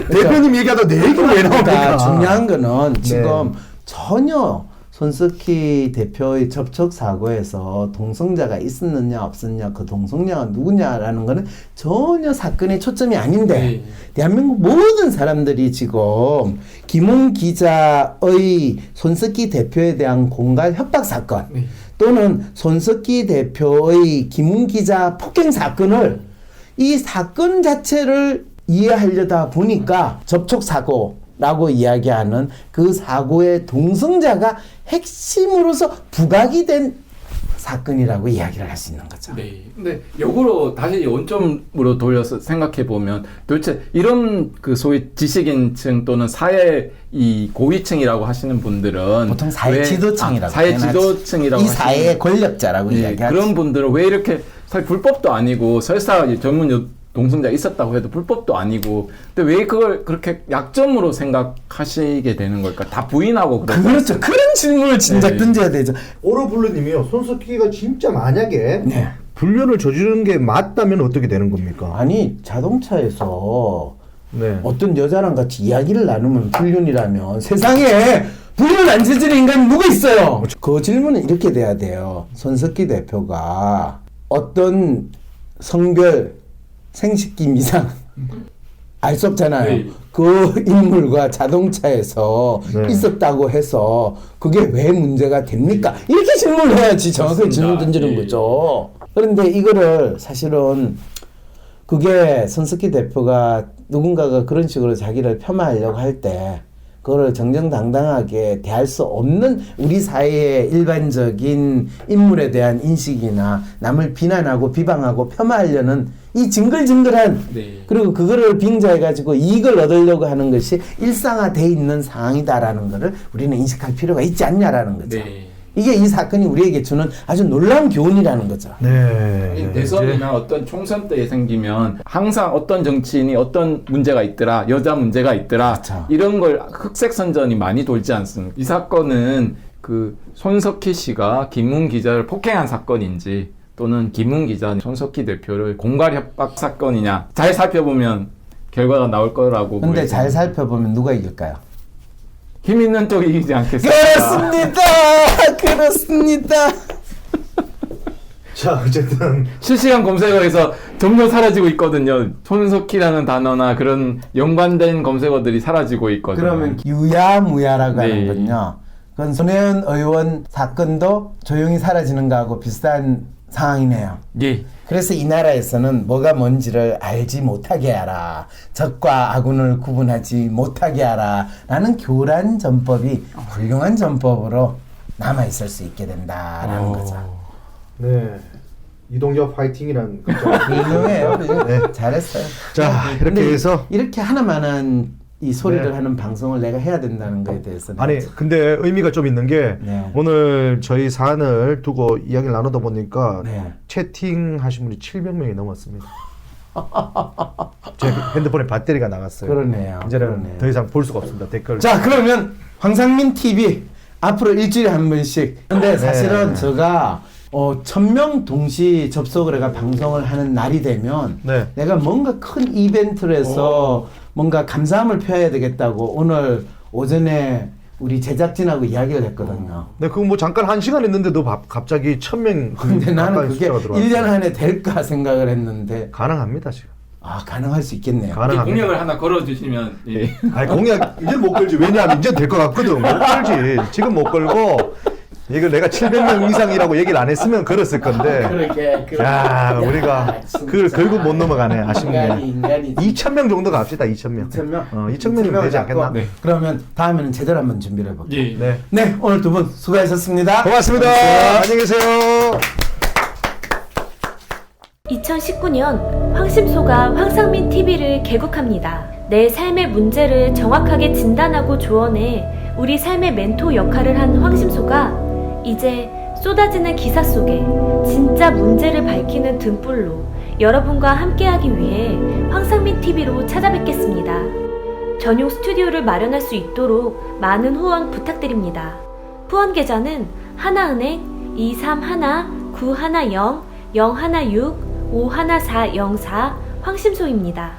대표님 얘기하다 내 얘기를 왜 나옵니까? 그러니까 중요한 거는 네. 지금 전혀 손석희 대표의 접촉 사고에서 동성자가 있었느냐 없었느냐 그 동성자가 누구냐라는 거는 전혀 사건의 초점이 아닌데 네. 대한민국 모든 사람들이 지금 김웅 기자의 손석희 대표에 대한 공갈 협박 사건 네. 또는 손석희 대표의 김웅 기자 폭행 사건을 이 사건 자체를 이해하려다 보니까 접촉 사고라고 이야기하는 그 사고의 동성자가 핵심으로서 부각이 된 사건이라고 이야기를 할 수 있는 거죠. 네. 근데 역으로 다시 원점으로 돌려서 생각해 보면 도대체 이런 그 소위 지식인층 또는 사회 이 고위층이라고 하시는 분들은 보통 사회 왜- 지도층이라고 사회 표현하지. 지도층이라고 이 사회의 하시는 권력자라고 네, 이야기하지. 그런 분들은 왜 이렇게 사실 불법도 아니고 설사 전문 동승자 있었다고 해도 불법도 아니고 근데 왜 그걸 그렇게 약점으로 생각하시게 되는 걸까? 다 부인하고 그러고 그렇죠. 그런 질문을 진작 네. 던져야 되죠. 오로블루님이요. 손석희가 진짜 만약에 네. 불륜을 저지르는 게 맞다면 어떻게 되는 겁니까? 아니 자동차에서 네. 어떤 여자랑 같이 이야기를 나누면 불륜이라면 세상에 불륜을 안 저지르는 인간이 누가 있어요? 그 질문은 이렇게 돼야 돼요. 손석희 대표가 어떤 성별 생식기 미상 알 수 없잖아요. 네. 그 인물과 자동차에서 네. 있었다고 해서 그게 왜 문제가 됩니까? 이렇게 질문을 해야지 정확하게 질문 던지는 예. 거죠. 그런데 이거를 사실은 그게 손석희 대표가 누군가가 그런 식으로 자기를 폄하하려고 할 때 그거를 정정당당하게 대할 수 없는 우리 사회의 일반적인 인물에 대한 인식이나 남을 비난하고 비방하고 폄하하려는 이 징글징글한 네. 그리고 그거를 빙자해가지고 이익을 얻으려고 하는 것이 일상화돼 있는 상황이다라는 거를 우리는 인식할 필요가 있지 않냐라는 거죠. 네. 이게 이 사건이 우리에게 주는 아주 놀라운 교훈이라는 거죠. 네. 대선이나 어떤 총선 때 생기면 항상 어떤 정치인이 어떤 문제가 있더라, 여자 문제가 있더라, 그렇죠. 이런 걸 흑색 선전이 많이 돌지 않습니까? 이 사건은 그 손석희 씨가 김문 기자를 폭행한 사건인지 또는 김문 기자는 손석희 대표를 공갈 협박 사건이냐 잘 살펴보면 결과가 나올 거라고. 근데 보여요. 잘 살펴보면 누가 이길까요? 힘 있는 쪽이 이기지 않겠습니까? 그렇습니다. 자, 어쨌든 실시간 검색어에서 점점 사라지고 있거든요. 손석희라는 단어나 그런 연관된 검색어들이 사라지고 있거든요. 그러면 유야무야라고 네. 하는 건요. 그건 손혜원 의원 사건도 조용히 사라지는 거하고 비슷한 상황이네요. 예. 그래서 이 나라에서는 뭐가 뭔지를 알지 못하게 하라. 적과 아군을 구분하지 못하게 하라. 라는 교란 전법이 훌륭한 전법으로 남아있을 수 있게 된다라는 거죠. 네. 이동엽 파이팅이라는 훌륭해요. 네. 잘했어요. 자, 이렇게 근데 해서 이렇게 하나만한 이 소리를 네. 하는 방송을 내가 해야 된다는 거에 대해서는 아니 근데 의미가 좀 있는 게 네. 오늘 저희 사안을 두고 이야기를 나누다 보니까 네. 채팅하신 분이 700명이 넘었습니다. 제 핸드폰에 배터리가 나갔어요. 그러네요. 이제는 그러네. 더 이상 볼 수가 없습니다. 댓글. 자, 그러면 황상민 TV 앞으로 일주일에 한 번씩. 근데 사실은 네. 제가 1000명 동시 접속을 해가 방송을 하는 날이 되면 네. 내가 뭔가 큰 이벤트를 해서 뭔가 감사함을 표해야 되겠다고 오늘 오전에 우리 제작진하고 이야기를 했거든요. 네, 그거 뭐 잠깐 1시간 했는데도 갑자기 1000명 근데 나는 가까이 그게 숫자가 들어왔어요. 1년 안에 될까 생각을 했는데 가능합니다 지금. 가능할 수 있겠네요. 가능합니다. 공약을 하나 걸어주시면 예. 아니 공약 이제 못 걸지. 왜냐하면 이제 될 것 같거든. 못 걸지. 지금 못 걸고 이걸 내가 700명 이상이라고 얘기를 안 했으면 걸었을 건데. 그러게. 야, 우리가 그걸 결국 못 넘어가네. 아쉽네. 인간이 2,000명 정도 갑시다. 2,000명. 2,000명? 2,000명이면 되지 않겠나? 네. 그러면 다음에는 제대로 한번 준비를 해볼게요. 예. 네. 네, 오늘 두 분 수고하셨습니다. 고맙습니다. 안녕히 계세요. 2019년 황심소가 황상민 TV를 개국합니다. 내 삶의 문제를 정확하게 진단하고 조언해 우리 삶의 멘토 역할을 한 황심소가 이제 쏟아지는 기사 속에 진짜 문제를 밝히는 등불로 여러분과 함께하기 위해 황상민 TV로 찾아뵙겠습니다. 전용 스튜디오를 마련할 수 있도록 많은 후원 부탁드립니다. 후원 계좌는 하나은행 231-910-016-51404 황심소입니다.